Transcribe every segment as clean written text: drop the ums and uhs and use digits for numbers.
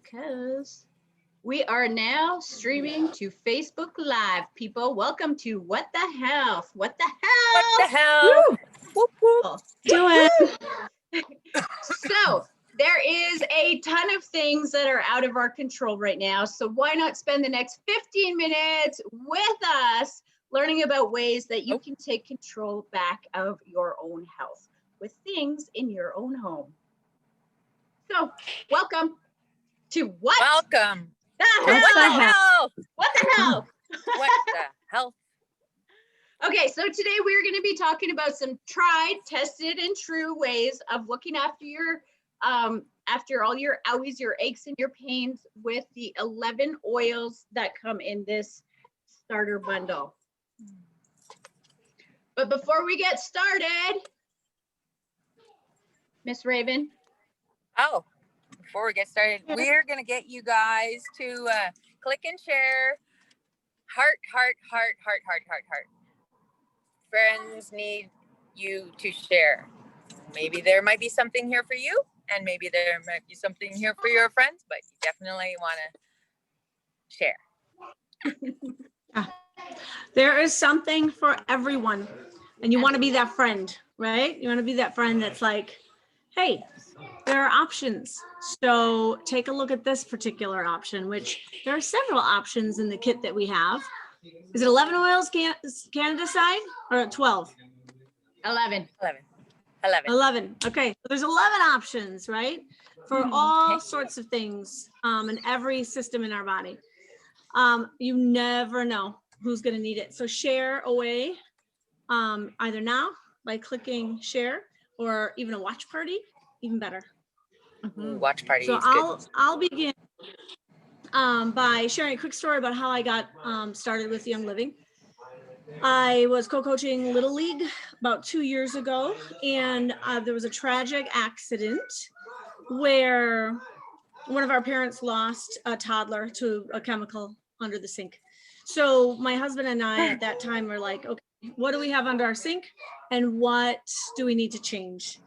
because we are now streaming to Facebook Live. People, welcome to What the Health? What the What the Health? hell? Woo! Whoop, whoop. Do it. So there is a ton of things that are out of our control right now. So why not spend the next 15 minutes with us learning about ways that you can take control back of your own health with things in your own home. So welcome to What Welcome the to Hell? What the Hell? What the hell? What the hell? Okay, so today we're going to be talking about some tried, tested, and true ways of looking after all your owies, your aches, and your pains with the 11 oils that come in this starter bundle. But before we get started, Miss Raven. Oh, before we get started, we're going to get you guys to click and share. Heart, heart, heart, heart, heart, heart, heart. Friends need you to share. Maybe there might be something here for you, and maybe there might be something here for your friends, but you definitely want to share. There is something for everyone, and you want to be that friend, right? You want to be that friend that's like, hey, there are options. So take a look at this particular option, which there are several options in the kit that we have. Is it 11 oils Canada side or 12? 11. 11. Okay, so there's 11 options, right? For all sorts of things in every system in our body. You never know who's going to need it. So share away either now by clicking share or even a watch party, even better. Watch party. So I'll begin by sharing a quick story about how I got started with Young Living. I was co-coaching Little League about 2 years ago, and there was a tragic accident where one of our parents lost a toddler to a chemical under the sink. So my husband and I at that time were like, okay, what do we have under our sink and what do we need to change?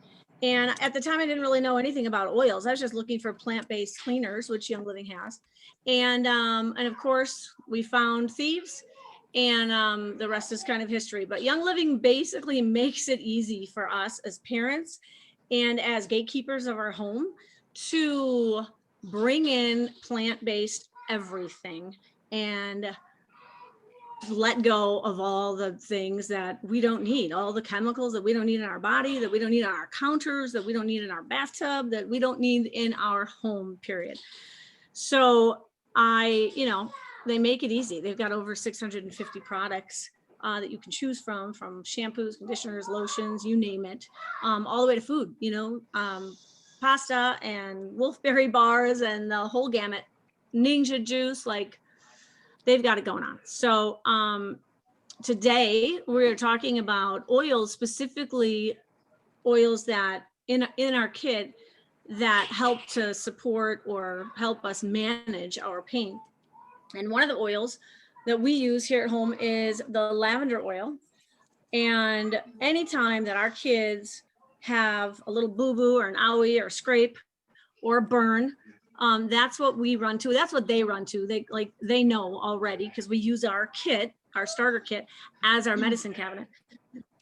And at the time I didn't really know anything about oils. I was just looking for plant-based cleaners, which Young Living has. And of course we found Thieves, and the rest is kind of history. But Young Living basically makes it easy for us as parents and as gatekeepers of our home to bring in plant-based everything and let go of all the things that we don't need, all the chemicals that we don't need in our body, that we don't need on our counters, that we don't need in our bathtub, that we don't need in our home, period. So they make it easy. They've got over 650 products that you can choose from shampoos, conditioners, lotions, you name it, all the way to food, pasta and wolfberry bars and the whole gamut, ninja juice, like they've got it going on. So today we're talking about oils, specifically oils that in our kit that help to support or help us manage our pain. And one of the oils that we use here at home is the lavender oil. And anytime that our kids have a little boo-boo or an owie or a scrape or a burn, that's what we run to. That's what they run to. They know already because we use our kit, our starter kit, as our medicine cabinet.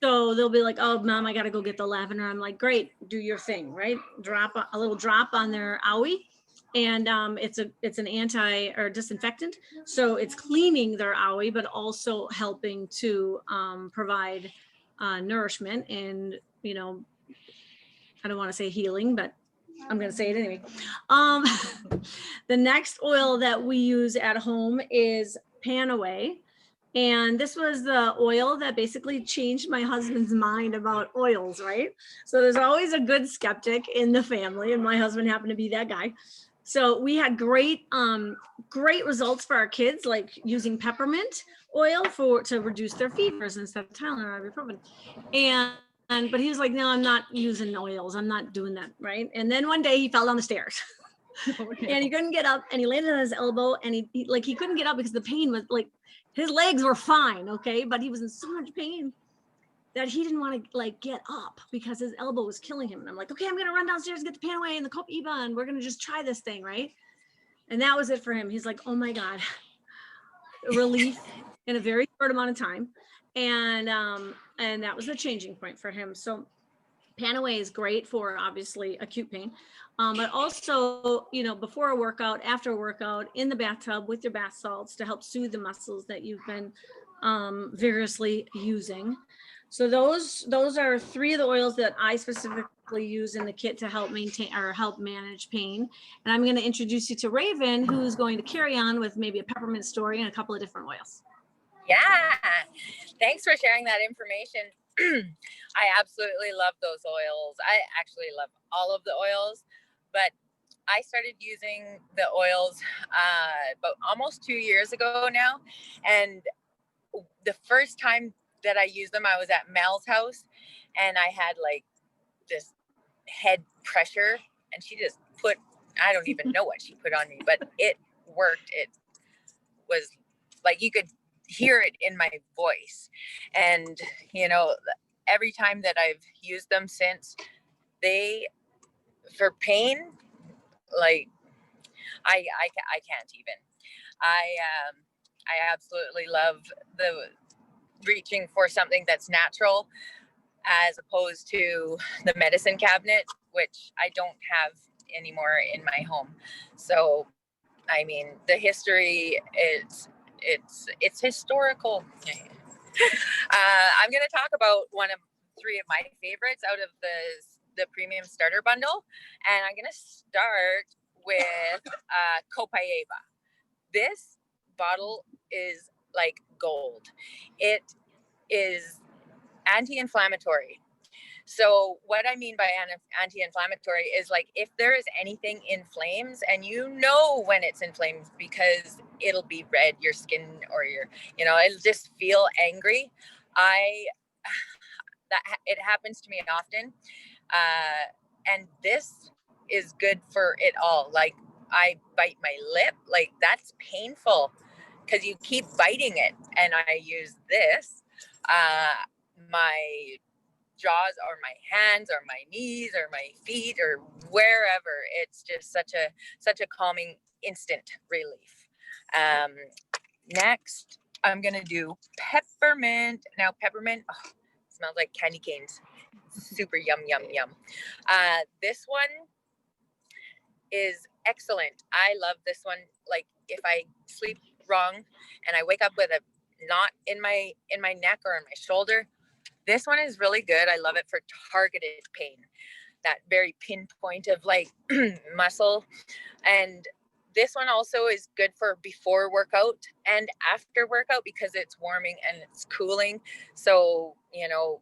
So they'll be like, oh, Mom, I got to go get the lavender. I'm like, great, do your thing, right? Drop a little drop on their owie. And it's an anti or disinfectant. So it's cleaning their owie, but also helping to provide nourishment and, I don't want to say healing, but I'm going to say it anyway. The next oil that we use at home is Panaway. And this was the oil that basically changed my husband's mind about oils, right? So there's always a good skeptic in the family, and my husband happened to be that guy. So we had great results for our kids, like using peppermint oil to reduce their fevers instead of Tylenol or ibuprofen. But he was like, no, I'm not using oils. I'm not doing that, right? And then one day he fell down the stairs. And he couldn't get up, and he landed on his elbow, and he couldn't get up because the pain was like, his legs were fine, okay, but he was in so much pain that he didn't want to get up because his elbow was killing him. And I'm like, okay, I'm gonna run downstairs and get the Panaway and the Copaíba, and we're gonna just try this thing, right? And that was it for him. He's like, oh my God, relief in a very short amount of time. And that was the changing point for him. So Panaway is great for obviously acute pain, but also, you know, before a workout, after a workout, in the bathtub with your bath salts to help soothe the muscles that you've been vigorously using. So those are 3 of the oils that I specifically use in the kit to help maintain or help manage pain. And I'm going to introduce you to Raven, who's going to carry on with maybe a peppermint story and a couple of different oils. Yeah, thanks for sharing that information. I absolutely love those oils. I actually love all of the oils, but I started using the oils about almost 2 years ago now. And the first time that I used them, I was at Mel's house and I had like this head pressure and she just put, I don't even know what she put on me, but it worked. It was like, you could hear it in my voice. And, you know, every time that I've used them since, they, for pain, like I can't even. I absolutely love the reaching for something that's natural as opposed to the medicine cabinet, which I don't have anymore in my home. So, I mean, the history is it's historical. I'm going to talk about one of 3 of my favorites out of the premium starter bundle, and I'm going to start with Copaiba. This bottle is like gold. It is anti-inflammatory. So what I mean by anti-inflammatory is like if there is anything in flames, and you know when it's in flames because it'll be red, your skin or your, you know, it'll just feel angry. It happens to me often. And this is good for it all. Like I bite my lip, like that's painful because you keep biting it. And I use this, my jaws or my hands or my knees or my feet or wherever. It's just such a calming instant relief. Next, I'm gonna do peppermint. Now peppermint smells like candy canes. Super yum. This one is excellent. I love this one. Like if I sleep wrong and I wake up with a knot in my neck or in my shoulder, this one is really good. I love it for targeted pain, that very pinpoint of like muscle. And this one also is good for before workout and after workout because it's warming and it's cooling. So, you know,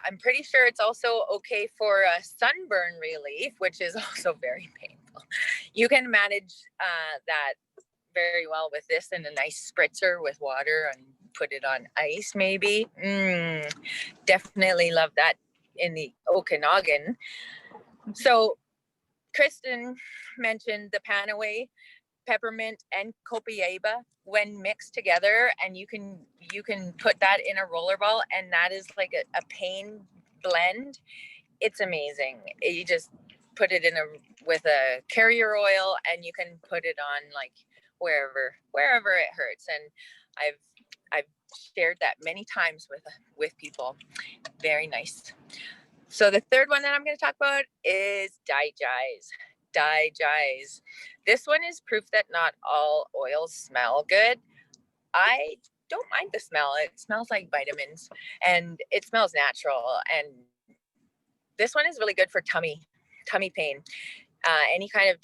I'm pretty sure it's also okay for a sunburn relief, which is also very painful. You can manage that very well with this and a nice spritzer with water and put it on ice maybe. Definitely love that in the Okanagan. So Kristen mentioned the Panaway, peppermint, and Copaiba when mixed together, and you can put that in a roller ball, and that is like a pain blend. It's amazing. You just put it with a carrier oil, and you can put it on like wherever it hurts. And I've shared that many times with people. Very nice. So the third one that I'm going to talk about is Digize. This one is proof that not all oils smell good. I don't mind the smell. It smells like vitamins and it smells natural. And this one is really good for tummy pain, any kind of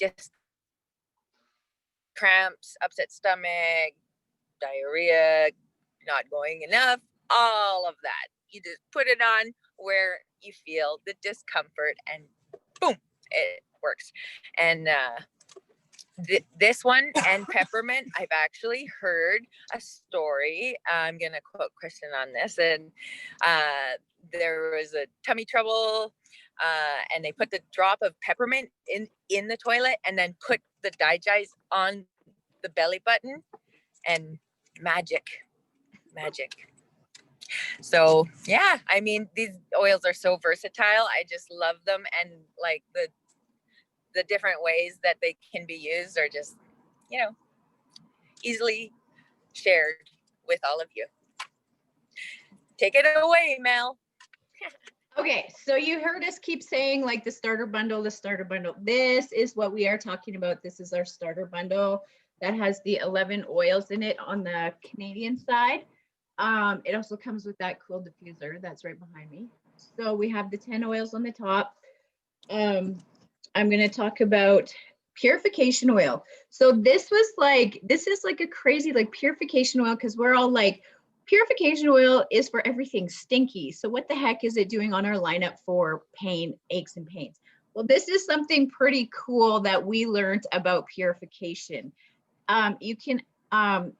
cramps, upset stomach, diarrhea, not going enough, all of that. You just put it on where you feel the discomfort and boom, it works. And this one and peppermint, I've actually heard a story. I'm going to quote Kristen on this. And there was a tummy trouble and they put the drop of peppermint in the toilet and then put the Digize on the belly button and magic. So yeah, I mean, these oils are so versatile. I just love them. And like the different ways that they can be used are just, you know, easily shared with all of you. Take it away, Mel. Okay, so you heard us keep saying like the starter bundle, the starter bundle. This is what we are talking about. This is our starter bundle that has the 11 oils in it on the Canadian side. It also comes with that cool diffuser that's right behind me. So we have the 10 oils on the top. I'm going to talk about purification oil. So this is like a crazy like purification oil because we're all like, purification oil is for everything stinky. So what the heck is it doing on our lineup for pain, aches, and pains? Well, this is something pretty cool that we learned about purification. You can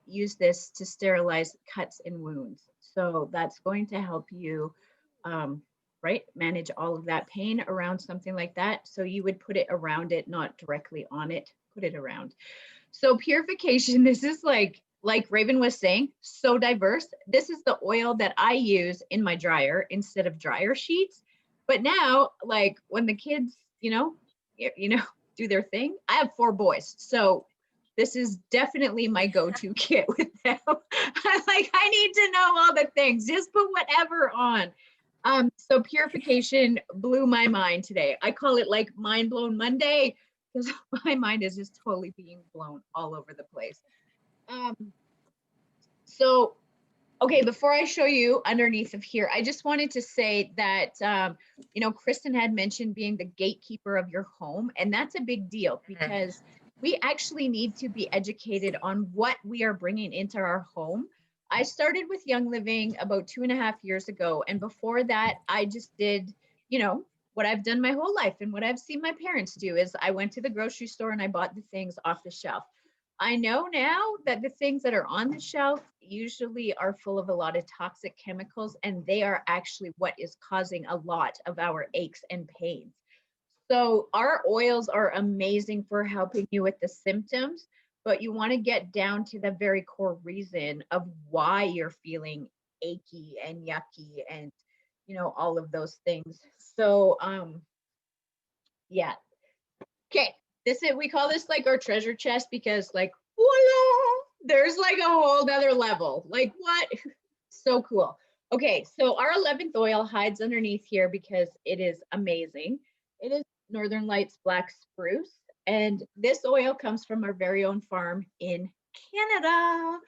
use this to sterilize cuts and wounds. So that's going to help you, right, manage all of that pain around something like that. So you would put it around it, not directly on it, put it around. So purification, this is like Raven was saying, so diverse. This is the oil that I use in my dryer instead of dryer sheets. But now, like when the kids, do their thing, I have 4 boys. So this is definitely my go-to kit with them. I need to know all the things. Just put whatever on. So purification blew my mind today. I call it like Mind Blown Monday because my mind is just totally being blown all over the place. So, okay, before I show you underneath of here, I just wanted to say that, Kristen had mentioned being the gatekeeper of your home, and that's a big deal because we actually need to be educated on what we are bringing into our home. I started with Young Living about 2.5 years ago, and before that, I just did, what I've done my whole life and what I've seen my parents do is I went to the grocery store and I bought the things off the shelf. I know now that the things that are on the shelf usually are full of a lot of toxic chemicals, and they are actually what is causing a lot of our aches and pains. So our oils are amazing for helping you with the symptoms, but you want to get down to the very core reason of why you're feeling achy and yucky and, all of those things. So, yeah. Okay. We call this like our treasure chest because like, voila, there's like a whole other level. Like what? So cool. Okay. So our 11th oil hides underneath here because it is amazing. It is Northern Lights Black Spruce. And this oil comes from our very own farm in Canada,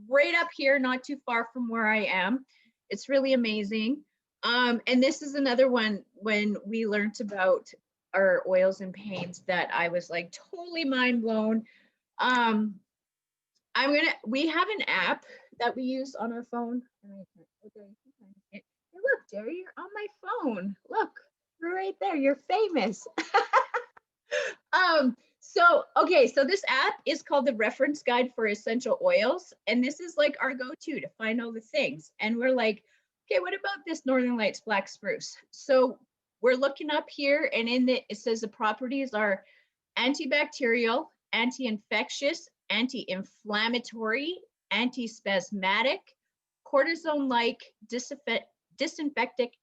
right up here, not too far from where I am. It's really amazing. And this is another one when we learned about our oils and paints that I was like totally mind blown. We have an app that we use on our phone. Hey, look, Jerry, you're on my phone. Look, you're right there. You're famous. So this app is called the Reference Guide for Essential Oils. And this is like our go-to to find all the things. And we're like, okay, what about this Northern Lights Black Spruce? So we're looking up here and it says the properties are antibacterial, anti-infectious, anti-inflammatory, anti-spasmodic, cortisone-like, disinfectant,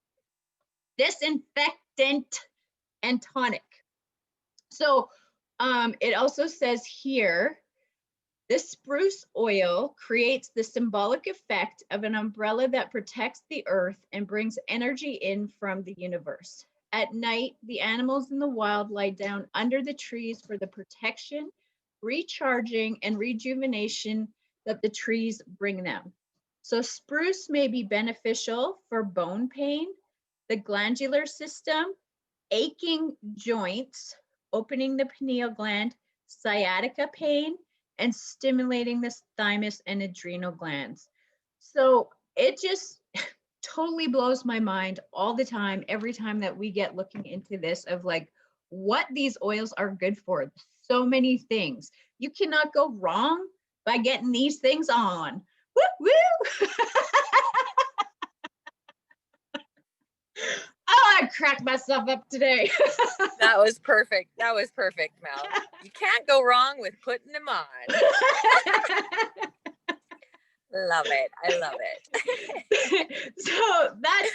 and tonic. So it also says here, this spruce oil creates the symbolic effect of an umbrella that protects the earth and brings energy in from the universe. At night, the animals in the wild lie down under the trees for the protection, recharging, and rejuvenation that the trees bring them. So spruce may be beneficial for bone pain, the glandular system, aching joints, opening the pineal gland, sciatica pain, and stimulating the thymus and adrenal glands. So it just totally blows my mind all the time, every time that we get looking into this of like what these oils are good for. So many things. You cannot go wrong by getting these things on. Woo woo! Oh, I cracked myself up today. That was perfect. That was perfect, Mel. You can't go wrong with putting them on. Love it. I love it. So that's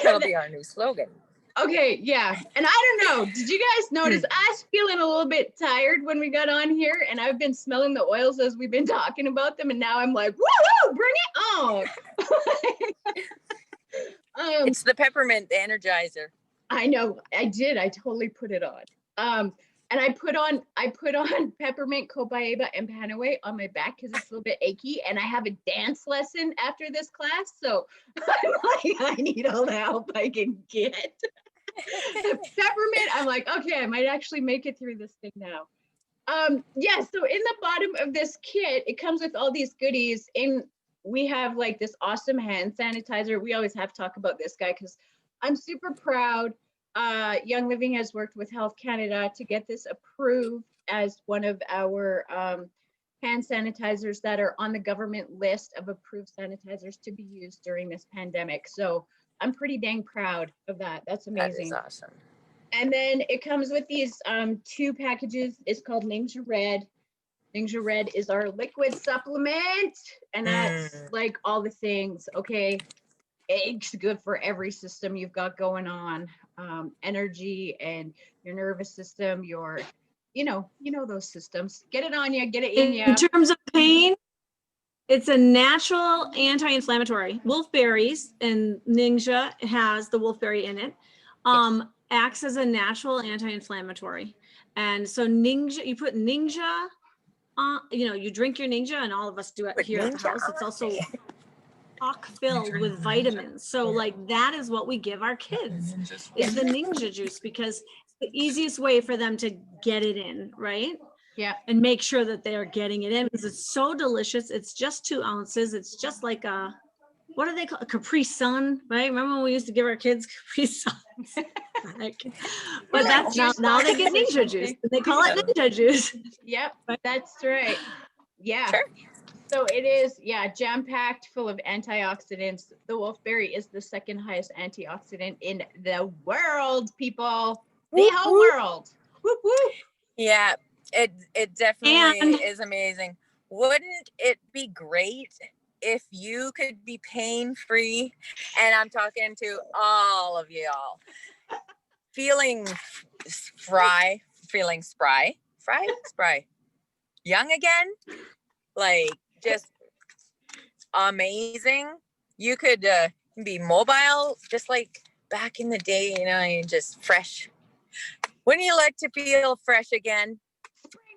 That'll be our new slogan. Okay, yeah. And I don't know, did you guys notice I was feeling a little bit tired when we got on here, and I've been smelling the oils as we've been talking about them, and now I'm like, woo, bring it on. It's the peppermint, the energizer. I know, I did. I totally put it on. And I put on peppermint, copaiba, and panaway on my back because it's a little bit achy, and I have a dance lesson after this class, so I'm like, I need all the help I can get. Peppermint, I'm like, okay, I might actually make it through this thing now. Yeah, so in the bottom of this kit, it comes with all these goodies, and we have like this awesome hand sanitizer. We always have to talk about this guy because I'm super proud. Young Living has worked with Health Canada to get this approved as one of our hand sanitizers that are on the government list of approved sanitizers to be used during this pandemic. So I'm pretty dang proud of that. That's amazing. That is awesome. And then it comes with these 2 packages. It's called Ninja Red. Ninja Red is our liquid supplement, and that's like all the things. Okay, eggs good for every system you've got going on, energy and your nervous system, your, you know those systems. Get it on you, get it in you. In terms of pain, it's a natural anti-inflammatory. Wolfberries, and Ninja has the wolfberry in it. Acts as a natural anti-inflammatory. And so Ninja, you put Ninja you drink your Ninja, and all of us do it here at the house. It's also filled with vitamins. So like that is what we give our kids, is the Ninja juice, because it's the easiest way for them to get it in, right? Yeah. And make sure that they are getting it in, because it's so delicious. It's just 2 ounces. It's just like a, what do they call it? Capri Sun, right? Remember when we used to give our kids Capri Suns? But that's now they get Ninja juice. They call it Ninja juice. Yep, that's right. Yeah. Sure. So it is, jam-packed full of antioxidants. The wolfberry is the second highest antioxidant in the world, people. The whole world. Whoop, whoop. Yeah, it definitely is amazing. Wouldn't it be great if you could be pain-free? And I'm talking to all of y'all. Feeling spry, young again, like just amazing. You could be mobile just like back in the day, and just fresh. Wouldn't you like to feel fresh again?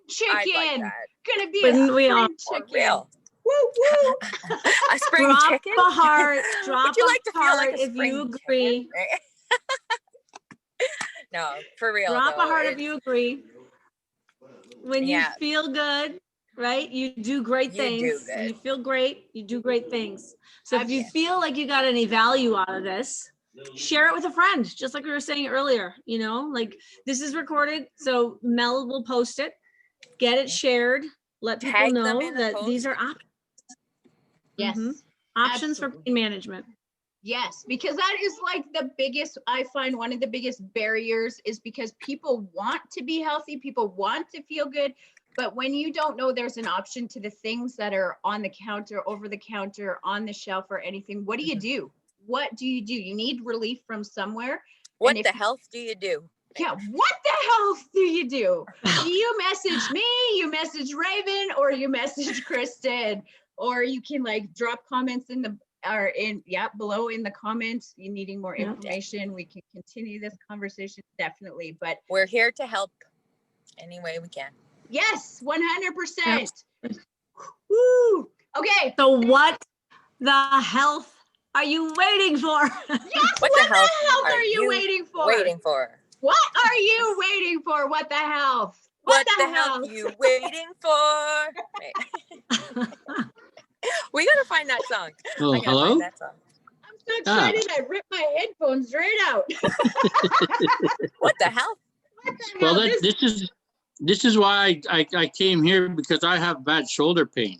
Chicken. I'd like that. Gonna be Wouldn't we all? chicken. Real. Woo, woo. A spring Drop chicken? a heart. Drop Would you like a to feel heart like a if spring you agree. chicken? No, for real. Drop though, a heart if you agree. When you feel good, right? You do great things. do good. You feel great. You do great things. So if you Yes. feel like you got any value out of this, share it with a friend. Just like we were saying earlier, like this is recorded. So Mel will post it, get it shared. Let people Tag them know in the that post. these are options. Yes. Options for Absolutely. pain management. Yes, because that is like the biggest, I find one of the biggest barriers is because people want to be healthy, people want to feel good, but when you don't know there's an option to the things that are on the counter, over the counter, on the shelf or anything, what do you do? What do? You need relief from somewhere. What the health do you do? Yeah, what the hell do you do? You message me, you message Raven, or you message Kristen, or you can like drop comments below in the comments. You needing more information, we can continue this conversation, definitely. But we're here to help any way we can. yes, 100%. Woo. Okay. So what the health are you waiting for? Yes, what the health are you waiting for? What are you waiting for? What the health? What the hell are you waiting for? We gotta find that song. Oh, hello? Find that song. I'm so excited. I ripped my headphones right out. What the hell? Well, this is why I came here, because I have bad shoulder pain.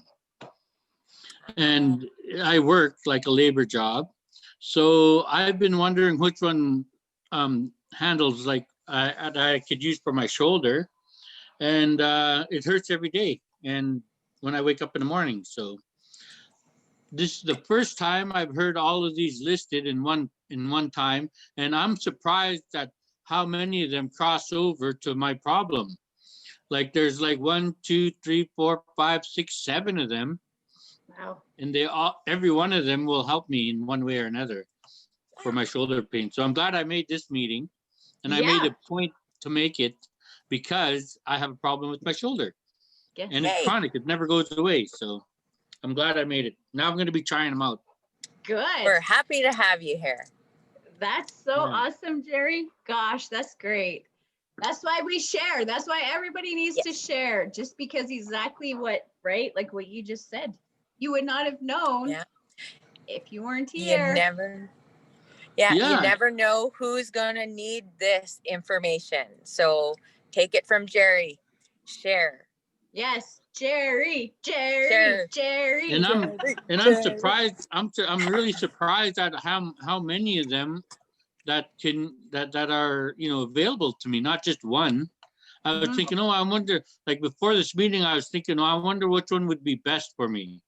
And I work like a labor job. So I've been wondering which one handles like I could use for my shoulder. And it hurts every day. And when I wake up in the morning, so this is the first time I've heard all of these listed in one in one time, and I'm surprised at how many of them cross over to my problem. Like there's like 1, 2, 3, 4, 5, 6, 7 of them, Wow. and they all, every one of them will help me in one way or another for my shoulder pain. So I'm glad I made this meeting, and I made Yeah. a point to make it because I have a problem with my shoulder, Yes. and it's Yay. chronic. It never goes away. So I'm glad I made it. Now I'm going to be trying them out. Good. We're happy to have you here. That's so Yeah. awesome, Jerry. Gosh, that's great. That's why we share. That's why everybody needs to share, just because exactly what, right? Like what you just said. You would not have known Yeah. if you weren't You here. never, you Yeah. never know who's gonna need this information. So take it from Jerry. Share. Yes, Jerry, Jerry, Share. Jerry. And I'm Jerry. surprised. I'm really surprised at how many of them that are, you know, available to me, not just one. I was Mhm. thinking, oh, I wonder, like before this meeting, I was thinking, oh, I wonder which one would be best for me.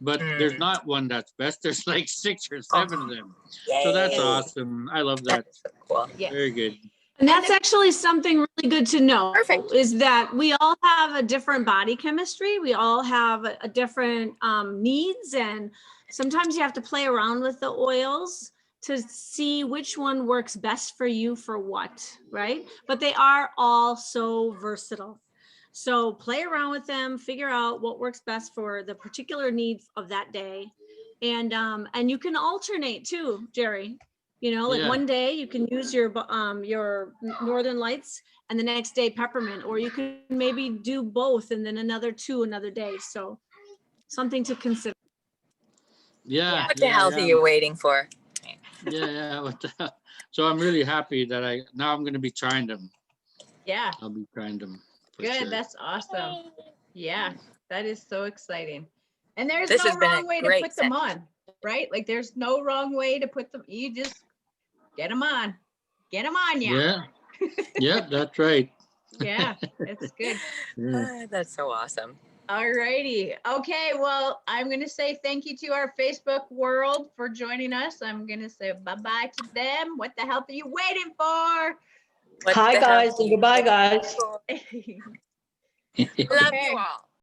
But there's not one that's best. There's like 6 or 7 of them. So that's Yay. awesome. I love that. That's so cool. Yes. Very good. And that's actually something really good to know. Perfect. Is that we all have a different body chemistry. We all have a different needs, and sometimes you have to play around with the oils to see which one works best for you for what, right? But they are all so versatile. So play around with them, figure out what works best for the particular needs of that day. And you can alternate too, Jerry. You know, like Yeah. one day you can use your Northern Lights, and the next day peppermint, or you can maybe do both and then another day. So something to consider. Yeah. What the hell are you waiting for? Yeah. What the hell? So I'm really happy that now I'm going to be trying them. Yeah. I'll be trying them. For Good. sure. That's awesome. Yeah. That is so exciting. And there's This no has been a wrong way to great put them on, right? Like there's no wrong way to put them. You just get them on. Get them on, Yeah. Yeah, that's right. Yeah, it's good. Yeah. That's so awesome. All righty. Okay, well, I'm going to say thank you to our Facebook world for joining us. I'm going to say bye-bye to them. What the hell are you waiting for? What Hi, the hell guys, are and you goodbye, waiting guys. for? Okay. Love you all.